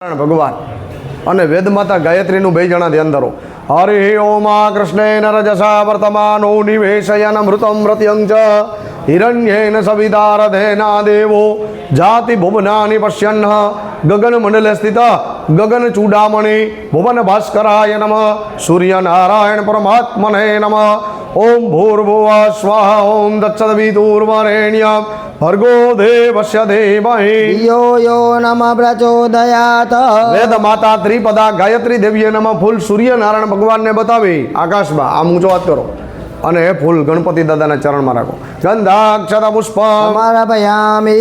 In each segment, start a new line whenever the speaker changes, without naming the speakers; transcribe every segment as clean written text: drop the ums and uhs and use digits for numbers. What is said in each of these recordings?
ભગવાન અને વેદમાતા ગાયત્રીનું બે જણા ધ્યાન ધરો. હરિ ઓમા કૃષ્ણેન રજસા વર્તમાનો નિવેશયન મૃતમ મૃત્યં ચ હિરણ્યેન સવિતારધેના દેવો જાતિ ભુવનાની પશ્યન્ન ગગન મંડલે સ્થિત ગગન ચૂડામણી ભુવન ભાસ્કરાય નમઃ સૂર્યનારાયણ પરમાત્મને નમઃ. ઓમ ભૂર્ભુવઃ સ્વાહા ઓમ તત્સદિતુર્વરેણ્યં ભર્ગો દેવસ્ય ધીમહિ
યો યો નમઃ પ્રચોદયાત.
વેદ માતા ત્રિપદા ગાયત્રી દેવીએ નમઃ ફૂલ સૂર્યનારાયણ ભગવાનને બતાવી આકાશમાં આમ ઊંચો હાથ કરો અને એ ફૂલ ગણપતિ દાદાના ચરણમાં રાખો. ગંધાક્ષત પુષ્પમ
સમર્પયામિ.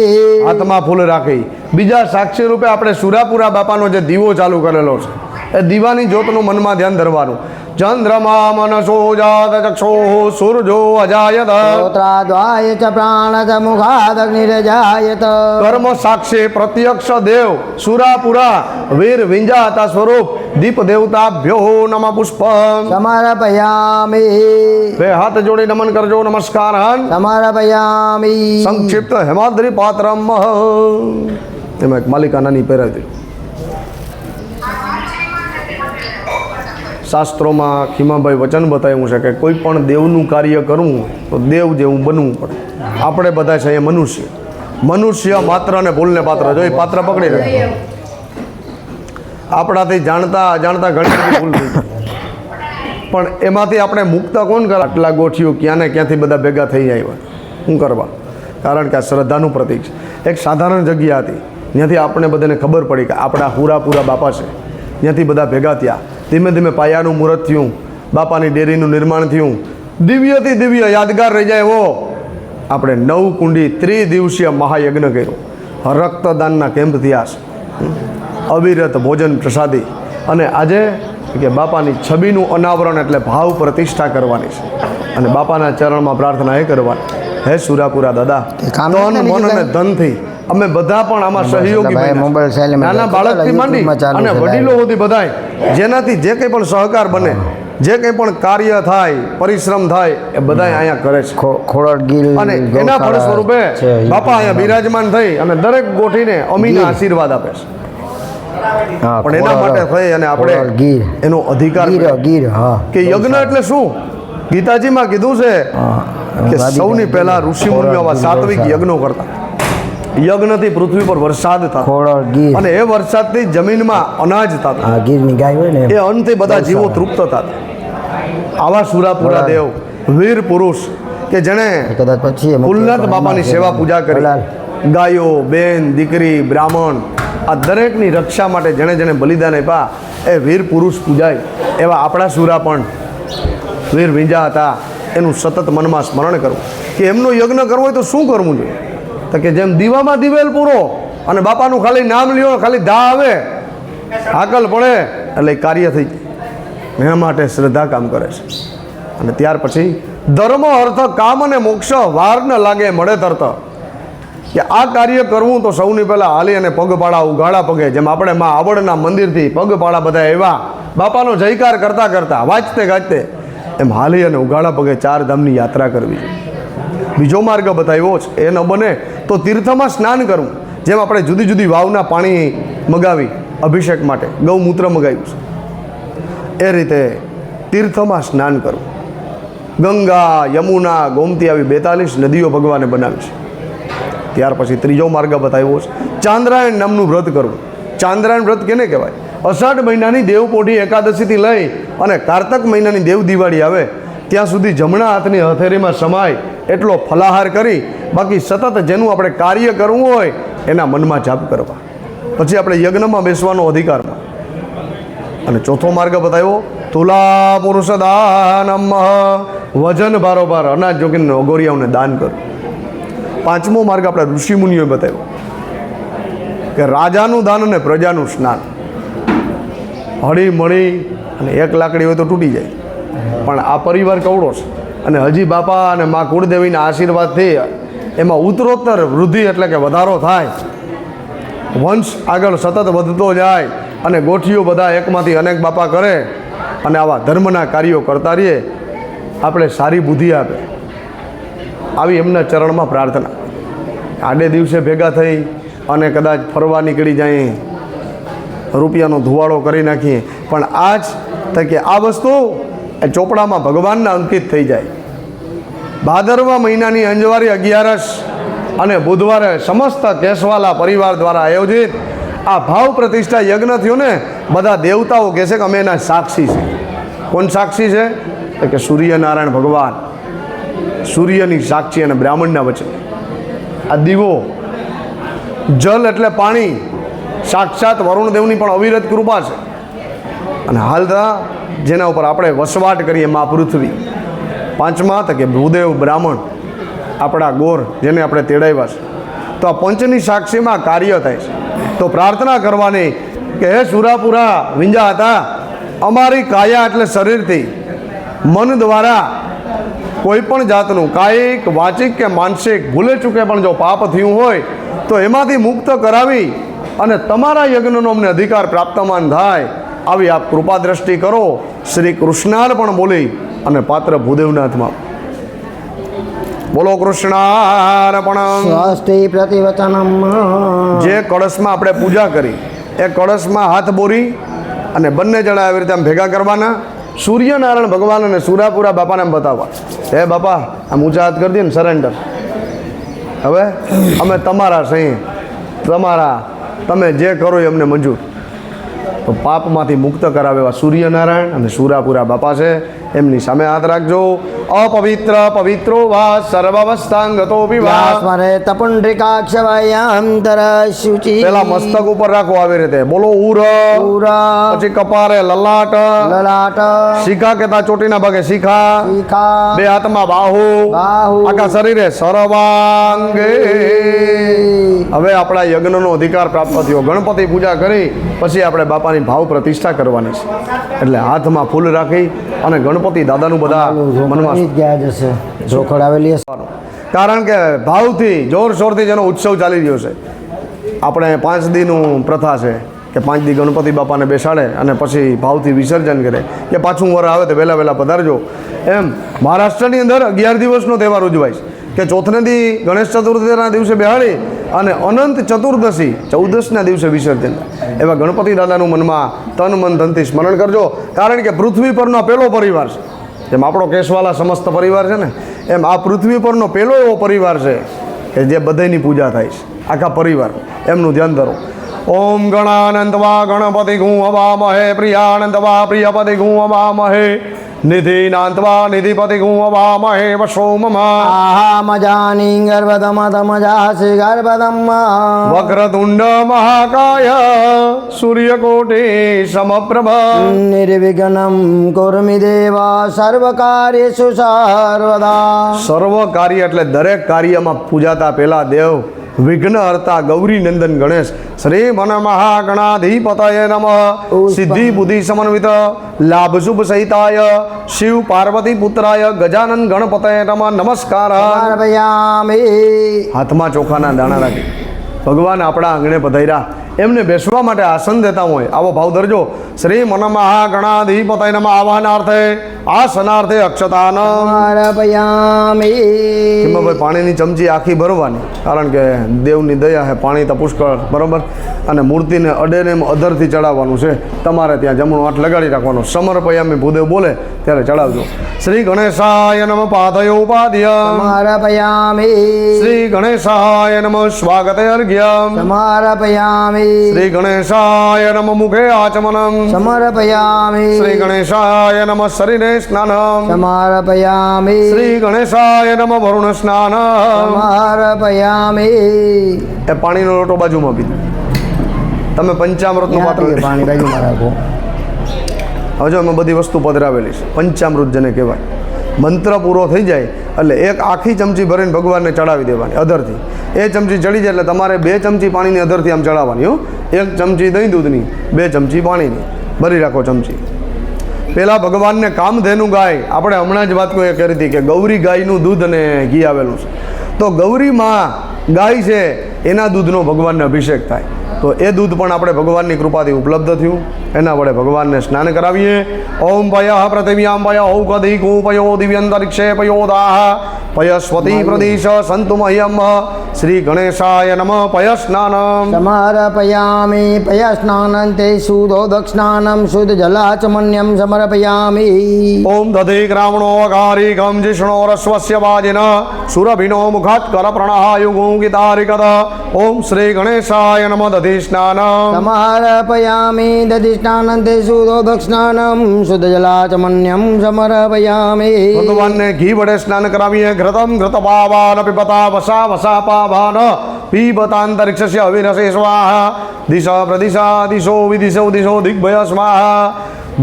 હાથમાં ફૂલ રાખી બીજા સાક્ષી રૂપે આપણે સુરાપુરા બાપાનો જે દીવો ચાલુ કરેલો છે એ દીવાની જ્યોતનું મનમાં ધ્યાન ધરવાનું. ચંદ્રમા મનસો જાત ચક્ષો સૂરજો અજાયત
શ્રોત્રાદ્વાય ચ પ્રાણજ મુખાદગ્નિરજાયત.
કર્મ સાક્ષી પ્રત્યક્ષ દેવ સુરાપુરા વીર વિંજાતા સ્વરૂપ દીપ દેવતાભ્યો નમઃ પુષ્પમ.
સમર્પયામિ.
બે હાથ જોડી નમન કરજો. નમસ્કાર.
સમર્પયામિ.
સંક્ષિપ્ત હેમાદ્રી પાત્રમ એમાં એક માલિકા નાની પહેરાવી દીધું. શાસ્ત્રોમાં ખીમાભાઈ વચન બતાવ્યું છે કે કોઈ પણ દેવનું કાર્ય કરવું તો દેવ જેવું બનવું પડે. આપણે બધા છે એ મનુષ્ય માત્ર અને ભૂલને પાત્ર. જો એ પાત્ર પકડી રહે આપણાથી જાણતા અજાણતા ઘણી બધી ભૂલ થઈ પણ એમાંથી આપણે મુક્ત કોણ કરે? આટલા ગોઠીઓ ક્યાં ને ક્યાંથી બધા ભેગા થઈ આવ્યા. શું કરવા? કારણ કે આ શ્રદ્ધાનું પ્રતીક છે. એક સાધારણ જગ્યા હતી ત્યાંથી આપણે બધાને ખબર પડી કે આપણા હુરાપુરા બાપા છે. ત્યાંથી બધા ભેગા થયા. ધીમે ધીમે પાયાનું મુહૂર્ત થયું. બાપાની ડેરીનું નિર્માણ થયું. દિવ્યથી દિવ્ય યાદગાર રહી જાય એવો આપણે 9 કુંડી ત્રિદિવસીય મહાયજ્ઞ કર્યો. રક્તદાનના કેમ્પ થયા છે. અવિરત ભોજન પ્રસાદી. અને આજે કે બાપાની છબીનું અનાવરણ એટલે ભાવ પ્રતિષ્ઠા કરવાની છે અને બાપાના ચરણમાં પ્રાર્થના એ કરવાની. હે સુરાપુરા દાદા, તન મન અને ધનથી અમે બધા પણ આમાં સહયોગી બન્યા. નાના બાળકથી માંડી અને વડીલો સુધી બધાય જેનાથી જે કંઈ પણ સહકાર બને, જે કંઈ પણ કાર્ય થાય, પરિશ્રમ થાય એ બધાય અહીંયા કરે છે. અને એના ફળ સ્વરૂપે બાપા અહીંયા બિરાજમાન થઈ અને દરેક ગોઠીને અમીના આશીર્વાદ આપે છે. પણ એના માટે થઈ અને આપણે એનો અધિકાર કે યજ્ઞ એટલે શું? ગીતાજીમાં કીધું છે કે સૌની પહેલા ઋષિ મુનિઓ આવા સાત્વિક યજ્ઞો કરતા. યજ્ઞથી પૃથ્વી પર વરસાદ થતો અને એ વરસાદથી જમીનમાં અનાજ થતું. એ અન્નથી બધા જીવો તૃપ્ત થતા. આવા સુરાપુરા દેવ વીર પુરુષ કે જેણે ઉલ્લાત બાપાની સેવા પૂજા કરી. ગાયો, બેન, દીકરી, બ્રાહ્મણ આ દરેકની રક્ષા માટે જેણે જેણે બલિદાન આપ્યા એ વીર પુરુષ પૂજાય. એવા આપણા સુરા પણ વીર વિંજા હતા. એનું સતત મનમાં સ્મરણ કરવું કે એમનો યજ્ઞ કરવો હોય તો શું કરવું જોઈએ? તો કે જેમ દીવામાં દિવેલ પૂરો અને બાપાનું ખાલી નામ લ્યો, ખાલી ધા આવે, હાકલ પડે એટલે કાર્ય થઈ જાય. એના માટે શ્રદ્ધા કામ કરે છે. અને ત્યાર પછી ધર્મ, અર્થ, કામ અને મોક્ષ વાર ન લાગે મળે તરત. કે આ કાર્ય કરવું તો સૌની પહેલાં હાલી અને પગપાળા ઉઘાડા પગે, જેમ આપણે માં આવડના મંદિરથી પગપાળા બધા એવા બાપાનો જયકાર કરતાં કરતાં વાંચતે ગાજતે એમ હાલી અને ઉઘાડા પગે 4 ધામની યાત્રા કરવી. બીજો માર્ગ બતાવ્યો છે એ ન બને તો તીર્થમાં સ્નાન કરવું. જેમ આપણે જુદી જુદી વાવના પાણી મગાવી અભિષેક માટે ગૌમૂત્ર મગાવ્યું છે એ રીતે તીર્થમાં સ્નાન કરવું. ગંગા, યમુના, ગોમતી આવી 42 નદીઓ ભગવાને બનાવી છે. ત્યાર પછી ત્રીજો માર્ગ બતાવ્યો છે ચાંદ્રાયણ નામનું વ્રત કરવું. ચાંદ્રાયણ વ્રત કેને કહેવાય? અષાઢ મહિનાની દેવપોઢી એકાદશીથી લઈ અને કારતક મહિનાની દેવ દિવાળી આવે ત્યાં સુધી જમણા હાથની હથેળીમાં સમાય એટલો ફલાહાર કરી બાકી સતત જેનું આપણે કાર્ય કરવું હોય એના મનમાં જાપ કરવા. પછી આપણે યજ્ઞમાં બેસવાનો અધિકારમાં. અને ચોથો માર્ગ બતાવ્યો તુલા પુરુષ દાનમ, વજન બારોબાર અનાજ જોગીને અગોરિયાઓને દાન કરવું. પાંચમો માર્ગ આપણે ઋષિમુનિઓએ બતાવ્યો કે રાજાનું દાન અને પ્રજાનું સ્નાન. હળી મળી અને એક લાકડી હોય તો તૂટી જાય પણ આ પરિવાર કવડો છે અને હજી બાપા અને મા કુળદેવીના આશીર્વાદથી એમાં ઉત્તરોત્તર વૃદ્ધિ એટલે કે વધારો થાય. વંશ આગળ સતત વધતો જાય અને ગોઠીઓ બધા એકમાંથી અનેક બાપા કરે અને આવા ધર્મના કાર્યો કરતા રહીએ. આપણે સારી બુદ્ધિ આપે આવી એમના ચરણમાં પ્રાર્થના. આડે દિવસે ભેગા થઈ અને કદાચ ફરવા નીકળી જાય રૂપિયાનો ધુવાડો કરી નાખીએ, પણ આ જ કે આ વસ્તુ એ ચોપડામાં ભગવાનના અંકિત થઈ જાય. ભાદરવા મહિનાની અંજવારી 11 અને બુધવારે સમસ્ત કેશવાલા પરિવાર દ્વારા આયોજિત આ ભાવ પ્રતિષ્ઠા યજ્ઞ થયો ને, બધા દેવતાઓ કહે છે કે અમે એના સાક્ષી છે. કોણ સાક્ષી છે? તો કે સૂર્યનારાયણ ભગવાન, સૂર્યની સાક્ષી અને બ્રાહ્મણના વચન. આ દીવો, જલ એટલે પાણી, સાક્ષાત વરુણદેવની પણ અવિરત કૃપા છે. અને હાલતા જેના ઉપર આપણે વસવાટ કરીએ મા પૃથ્વી. પાંચમા તો કે ભૂદેવ બ્રાહ્મણ, આપણા ગોર જેને આપણે તેડાવ્યા છે. તો આ પંચની સાક્ષીમાં કાર્ય થાય છે. તો પ્રાર્થના કરવાની કે હે સુરાપુરા વિંજા હતા, અમારી કાયા એટલે શરીરથી મન દ્વારા કોઈ પણ જાતનું કાયિક વાચિક કે માનસિક ભૂલે ચૂકે પણ જો પાપ થયું હોય તો એમાંથી મુક્ત કરાવી અને તમારા યજ્ઞનો અમને અધિકાર પ્રાપ્તમાન થાય આવી આપ કૃપા દ્રષ્ટિ કરો. શ્રી કૃષ્ણાર્પણ બોલી અને પાત્ર ભૂદેવનાથમાં બોલો કૃષ્ણાર્પણ.
સ્વસ્તિ પ્રતિવચનમ.
જે કળશમાં આપણે પૂજા કરી એ કળશમાં હાથ બોરી અને બંને જણા આવી રીતે આમ ભેગા કરવાના. સૂર્યનારાયણ ભગવાન અને સુરાપુરા બાપાને એમ બતાવવા, હે બાપા આમ ઊંચા હાથ કરી દે ને, સરેન્ડર. હવે અમે તમારા સહી, તમારા, તમે જે કરો એ અમને મંજૂર. તો પાપમાંથી મુક્ત કરાવે એવા સૂર્યનારાયણ અને સુરાપુરા બાપા છે, એમની સામે હાથ રાખજો. અપવિત્ર પવિત્રો વા સર્વાવસ્થાંગતો વિવા.
સ્મરે તપુંડ્રિકાક્ષવયાંતર શુચિ.
પેલા મસ્તક ઉપર રાખો આવી રીતે, બોલો ઉર.
પૂરા
પછી કપારે લલાટ,
લલાટ
શિખા કેતા ચોટીના ભાગે શિખા,
શિખા
બે હાથમાં બાહુ,
બાહુ
આખા શરીરે સર્વાંગે. હવે આપણા યજ્ઞનો અધિકાર પ્રાપ્ત થયો. ગણપતિ પૂજા કરી પછી આપણે બાપાની ભાવ પ્રતિષ્ઠા કરવાની છે. એટલે હાથમાં ફૂલ રાખી અને ગણપતિ દાદાનું બધા મનમાં
ગયા જશે, જોખડ આવેલી હશે.
કારણ કે ભાવથી જોરશોરથી જેનો ઉત્સવ ચાલી રહ્યો છે. આપણે 5 દીનું પ્રથા છે કે 5 દી ગણપતિ બાપાને બેસાડે અને પછી ભાવથી વિસર્જન કરે કે પાછું વર આવે તો વહેલા વહેલા પધારજો. એમ મહારાષ્ટ્રની અંદર 11 દિવસનો તહેવાર ઉજવાય છે કે ચોથને દી ગણેશ ચતુર્થીના દિવસે બેહાડી અને અનંત ચતુર્દશી 14ના દિવસે વિસર્જન. એવા ગણપતિ દાદાનું મનમાં તન મન ધનથી સ્મરણ કરજો. કારણ કે પૃથ્વી પરનો પહેલો પરિવાર છે. જેમ આપણો કેશવાલા સમસ્ત પરિવાર છે ને, એમ આ પૃથ્વી પરનો પહેલો એવો પરિવાર છે કે જે બધાની પૂજા થાય છે, આખા પરિવાર. એમનું ધ્યાન ધરો. ઓમ ગણાનંદવા ગણપતિ ગું હવામહે, પ્રિયાનંદવા પ્રિયપતિ ગું હવામહે, નિધિનાંતવા નિધિપતિ ગું હવામહે વશો મમ.
આહામજાની ગર્ભદમતમજાસી ગર્ભદમ.
વક્રતુંડ મહાકાય સૂર્યકોટી સમપ્રભ.
નિર્વિઘ્નમ કુર્મિ દેવ સર્વકાર્યેષુ સર્વદા.
સર્વ કાર્ય એટલે દરેક કાર્યમાં પૂજાતા પહેલા દેવ વિઘ્નહર્તા ગૌરી નંદન ગણેશ શ્રી મન મહાગણાધિપતય નમઃ. સિદ્ધિ બુદ્ધિ સમન્વિત લાભ શુભ સહિતાય શિવ પાર્વતી પુત્રાય ગજાનન ગણપતય નમઃ. નમસ્કાર.
સમર્પયામિ.
હાથમાં ચોખાના દાણા રાખી ભગવાન આપણા આંગણે પધાર્યા, એમને બેસવા માટે આસન દેતા હોય આવો ભાવ ધરજો. શ્રી મન મહાગણાધિપતય નમઃ. આવાહનાર્થે આસનાર્થે અક્ષતાન.
સમર્પયામિ.
એમાં ભાઈ પાણીની ચમચી આખી ભરવાની, કારણ કે દેવની દયા છે, પાણી તો પુષ્કળ, બરાબર. અને મૂર્તિને અડેને એમ અધરથી ચડાવવાનું છે. તમારે ત્યાં જમણો હાથ લગાડી રાખવાનો. સમર્પયામિ ભૂદેવ બોલે ત્યારે ચડાવજો. શ્રી ગણેશાય નમઃ પાદયો ઉપાધ્ય.
સમર્પયામિ.
શ્રી ગણેશાય નમઃ સ્વાગતે અર્ઘ્યમ.
સમર્પયામિ.
શ્રી ગણેશાય નમઃ મુખે આચમનમ.
સમર્પયામિ.
શ્રી ગણેશાય નમઃ શરીરે સ્નાનમ.
સમર્પયામિ.
શ્રી ગણેશાય નમઃ વરુણ સ્નાનમ.
સમર્પયામિ.
એ પાણીનો લોટો બાજુમાં પીધો. તમે પંચામૃતનું પાત્ર
પાણી બાજુમાં રાખો.
હવે જો એમાં બધી વસ્તુ પધરાવેલી છે. પંચામૃત જેને કહેવાય. મંત્ર પૂરો થઈ જાય એટલે એક આખી ચમચી ભરીને ભગવાનને ચડાવી દેવાની અધરથી. એ ચમચી ચડી જાય એટલે તમારે 2 ચમચી પાણીની અધરથી આમ ચડાવવાની. હો, 1 ચમચી દહીં દૂધની, 2 ચમચી પાણીની ભરી રાખો ચમચી. પહેલાં ભગવાનને કામધેનું ગાય, આપણે હમણાં જ વાત કોઈ કરી હતી કે ગૌરી ગાયનું દૂધ અને ઘી આવેલું છે. તો ગૌરીમાં ગાય છે એના દૂધનો ભગવાનને અભિષેક થાય. તો એ દૂધ પણ આપણે ભગવાનની કૃપાથી ઉપલબ્ધ થયું. એના વડે ભગવાનને સ્નાન કરાવીએ. ઓમ પયઃ પૃથિવ્યામ પય ઔકધિકો પયો દિવ્યંતરિક્ષે પયોદાહ પયસ્વતી પ્રદેશ સંતુ મહ્યમ શ્રી ગણેશાય નમઃ પય સ્નાનમ.
સમર્પયામિ પય સ્નાનંતે શુદ્ધોદકસ્નાનમ શુદ્ધ જલાચમન્યમ સમર્પયામિ.
ઓમ દધે ગ્રામણો અકારિકમ જીષ્ણોરસ્વસ્ય વાજિન સુરભિનો મુખાત કર પ્રણહાયુગો ગીતારિકદ. ઓમ શ્રી ગણેશાય નમઃ દધિ સ્નાનમ.
સમર્પયામિ દધિ સ્નાનંતે શુદ્ધોદકસ્નાનમ શુદ્ધ જલાચમન્યમ સમર્પયામિ.
ભગવાનને ઘી વડે સ્નાન કરાવીએ. ઘૃતમ ઘૃતપાવાન પીબતા વસા વસા પાવાન પીબતાંતરિક્ષસ્ય અવિરસે સ્વાહા દિશ પ્રદિશા દિશો વિદિશો દિશો દિગ્ભય સ્વાહા.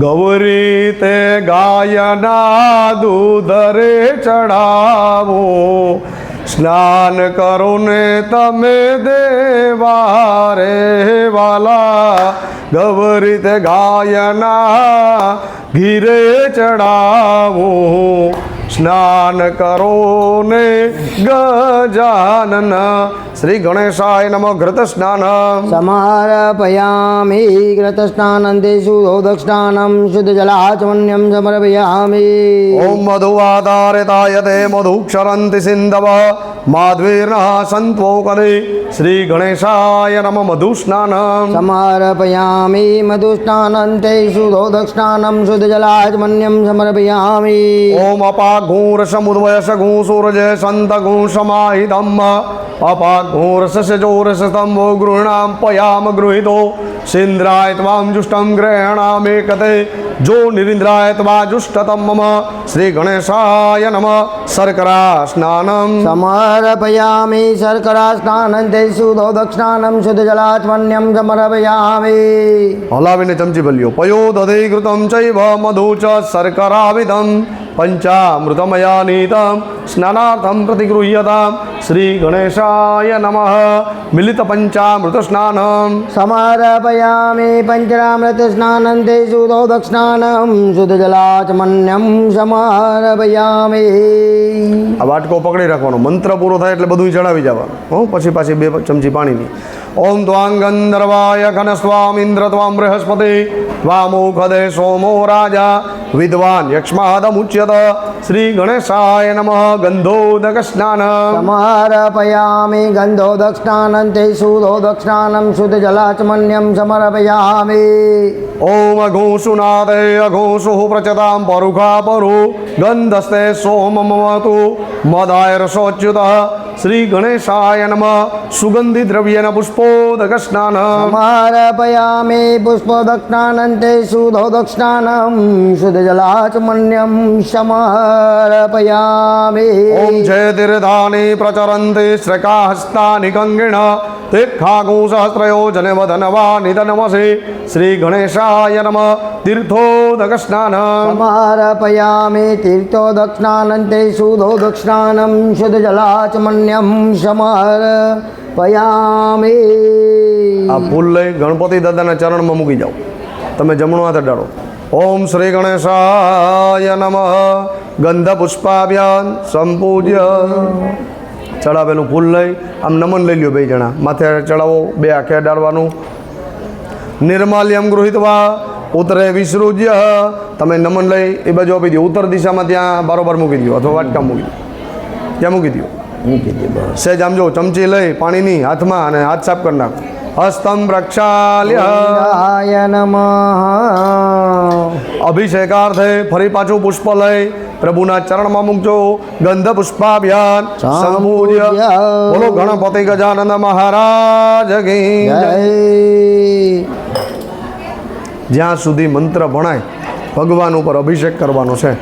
ગૌરી તે ગાયના દૂધ રે ચડાવો સ્નાન કરો ને તમે દેવા રે વાલા. ગૌરી તે ગાયના ઘીરે ચડાવો સ્નાન કરો ને ગજાનન. શ્રી ગણેશાય નમઃ ઘૃત સ્નાન.
સમર્પયામિ ઘૃતસ્નાનંતે શુદ્ધોદકસ્નાનમ શુદ્ધ જલાચમન્યમ સમર્પયામિ.
ઓમ મધુવાદારિતાય તે મધુક્ષરંતિ સિંધવ માધ્વીર્નઃ સંત્વોકદે. શ્રી ગણેશાય નમઃ મધુ સ્નાન.
સમર્પયામિ મધુસ્નાનંતે શુદ્ધોદકસ્નાનમ શુદ્ધ જલાચમન્યમ સમર્પયામિ.
ઓમ અપાઘૂરસમુદ્વયસઘૂ સૂરજે સંતઘૂ સમાહિતમ અપાઘૂરસજોરસસ્તંભો ગૃહણામ પયામ ગૃહિતો સિંદ્રાય ત્વામ જુષ્ટમ ગ્રહણામેકતે જો નિરિંદ્રાય ત્વા જુષ્ટતમ મમ. શ્રી ગણેશાય નમઃ શર્કરા સ્નાનમ.
સમર્પયામિ શર્કરા સ્નાનંતે શુદ્ધોદકસ્નાનમ શુદ્ધ જલાચમન્યમ સમર્પયામિ.
હલાવીને ચમચી ભલ્યો. પયો દધે ઘૃતમ ચૈવ મધુ ચ શર્કરાવિધમ પંચામૃતમયાનીતમ સ્નાનાર્થમ પ્રતિગૃહ્યતામ. શ્રી ગણેશાય નમઃ મિલિત પંચામૃત સ્નાનમ.
સમર્પયામિ પંચામૃત સ્નાનંતે શુદ્ધોદકસ્નાનમ શુદ્ધ જલાચમન્યમ સમર્પયામિ.
આ વાટકો પકડી રાખવાનો. મંત્ર પૂરો થાય એટલે બધું ચડાવી જવાનું. પછી પાછી 2 ચમચી પાણીની. ઓમ ત્વાં ગંધર્વાય ઘનસ્વામ ઇન્દ્ર ત્વાં બૃહસ્પતિ ત્વામોખદે સોમો રાજા વિદ્વાન યક્ષ્માદમુચ્યત. શ્રી ગણેશાય નમઃ ગંધોદક સ્નાન.
સમર્પયામિ ગંધોદકસ્નાનંતે શુદ્ધોદકસ્નાનમ શુદ્ધ જલાચમન્યમ સમર્પયામિ.
ઓમ અઘોષુનાથે અઘોષુ પ્રચતામ પરુખા પરુ ગંધસ્તે સોમમતુ મદાય રસોચ્યુત. શ્રી ગણેશાય નમઃ સુગંધિ દ્રવ્યેન પુષ્પોદક સ્નાન.
સમર્પયામિ પુષ્પોદકસ્નાનંતે શુદ્ધોદકસ્નાનમ શુદ્ધ જલાચમન્યમ સમર્પયામિ.
ઓમ જયતીર્ધાની પ્રચરંતિ શ્રકાહસ્તાની કંગિણ તીર્થાગુસહસ્રયો જનવધનવા નિધનમસી. શ્રી ગણેશાય નમઃ તીર્થોદક સ્નાન.
સમર્પયામિ તીર્થોદકસ્નાનંતે શુદ્ધોદકસ્નાનમ શુદ્ધ જલાચમન્યમ સમર્પયામિ.
આ ફૂલ લઈ ગણપતિ દાદાના ચરણમાં મૂકી જાઓ. તમે જમણો હાથ અડાડો. ઓમ શ્રી ગણેશાય નમઃ ગંધ પુષ્પાભ્યાન સંપૂજ્ય. ચડાવેલું ફૂલ લઈ આમ નમન લઈ લ્યો. 2 જણા માથે ચડાવો. 2 આંખે અડાડવાનું. નિર્માલ્યમ ગૃહિતવા ઉત્તરે વિસૃજ્ય. તમે નમન લઈ એ બાજુ આપી દો. ઉત્તર દિશામાં ત્યાં બરોબર મૂકી દો અથવા વાટકા મૂકી દો. ત્યાં મૂકી દો. સહેજ આમ જો ચમચી લઈ પાણીની હાથમાં અને હાથ સાફ કરી નાખો. હસ્તમ પ્રક્ષાલ્ય.
ગોવિંદાય નમઃ.
અભિષેકાર્થે ફરી પાછું પુષ્પ લઈ પ્રભુના ચરણમાં મૂકજો. ગંધ પુષ્પાભ્યાન સંપૂજ્ય. બોલો ગણપતિ ગજાનંદ મહારાજ કી જય.
જય.
જ્યાં સુધી મંત્ર ભણાય ભગવાન ઉપર અભિષેક કરવાનો છે.